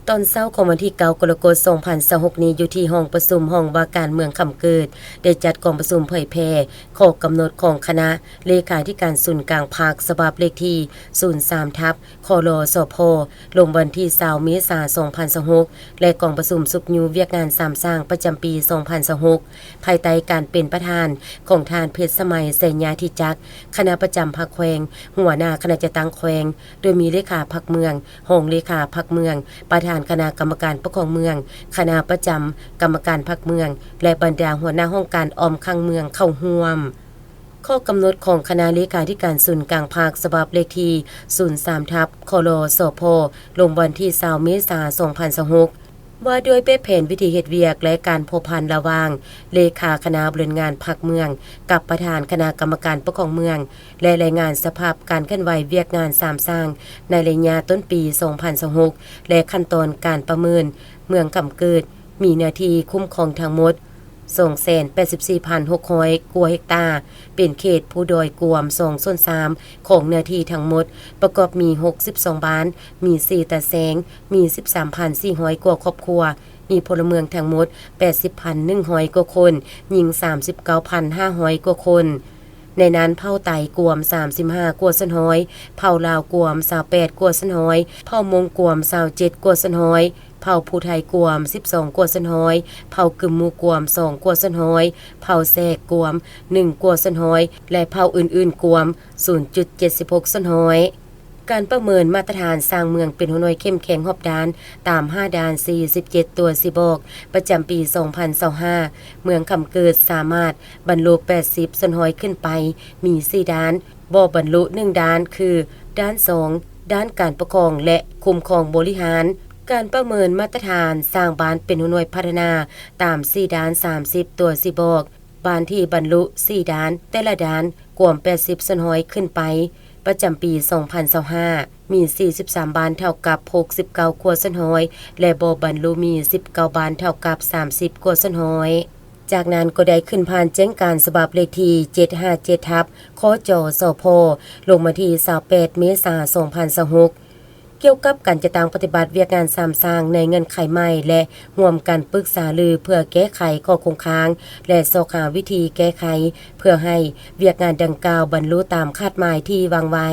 ตอนเช้าของวันที่9กรกฎาคม2026นี้อยู่ที่ห้องประชุมห้องว่าการเมืองคำเกิดได้จัดกองประชุมเผยแพร่ข้อกำหนดของคณะเลขาธิการศูนย์กลางภาคฉบับเลขที่03ทับคลสพลงวันที่20เมษายน2026และกองประชุมสุขยูเวียกงานสามสร้างประจำปี2026ภายใต้การเป็นประธานของทานเพชรสมัยเสญาธิจักรคณะประจำภาคแขวงหัวหน้าคณะจัดตั้งแขวงโดยมีเลขาพรรคเมืองรองเลขาพรรคเมืองประธานคณะกรรมการปกครองเมืองคณะประจำกรรมการพรรคเมืองและบรรดาหัวหน้าห้องการออมข้างเมืองเข้าร่วมข้อกำหนดของคณะเลขาธิการศูนย์กลางภาคฉบับเลขที่03ทับคลสพลงวันที่20เมษายน2026ว่าโดยแผนวิธีเฮ็ดเวียกและการพบพันระหว่างเลขาคณะบริหารงานพรรคเมืองกับประธานคณะกรรมการปกครองเมืองและรายงานสภาพการเคลื่อนไหวเวียกงานสามสร้างในระยะต้นปี2026และขั้นตอนการประเมินเมืองกำเกิดมีเนื้อที่คุ้มครองทั้งหมด284,600 กว่าเฮกตาร์เป็นเขตผู้ดอยกวม2/3ของเนื้อที่ทั้งหมดประกอบมี62บ้านมี4ตาแสงมี 13,400 กว่าครอบครัวมีพลเมืองทั้งหมด 80,100 กว่าคนหญิง 39,500 กว่าคนในนั้นเผ่าไต่กวม35กว่าสันห้อยเผ่าลาวกวม28กว่าสันห้อยเผ่ามงกวม27กว่าสันห้อยเผ่าภูไทยกวม12กว่าสันห้อยเผ่ากึมมูกวม2กว่าสันห้อยเผ่าแซกกวม1กว่าสันห้อยและเผ่าอื่นๆกวม 0.76 สันห้อยการประเมินมาตรฐานสร้างเมืองเป็นหัวหน่วยเข้มแข็งรอบด้านตาม5ด้าน47ตัวสิบอกประจำปี2025เมืองคำเกิดสามารถบรรลุ80สันห้อยขึ้นไปมี4ด้านบ่บรรลุ1ด้านคือด้าน2ด้านการปกครองและคุ้มครองบริหารการประเมินมาตรฐานสร้างบ้านเป็นหัวหน่วยพัฒนาตาม4ด้าน30ตัวสิบอกบ้านที่บรรลุ4ด้านแต่ละด้านกว่า80สันห้อยขึ้นไปประจำปี2025มี43บ้านเท่ากับ69ครัวสันห้อยและบ่บรรลุมี19บ้านเท่ากับ30ครัวสันห้อยจากนั้นก็ได้ขึ้นผ่านแจ้งการฉบับเลขที่757ทับคจสพลงมาที่28เมษายน2026เกี่ยวกับการจะตั้งปฏิบัติเวียกงานสามสร้างในเงื่อนไขใหม่และร่วมกันปรึกษาลือเพื่อแก้ไขข้อคงค้างและสอบหาวิธีแก้ไขเพื่อให้เวียกงานดังกล่าวบรรลุตามคาดหมายที่วางไว้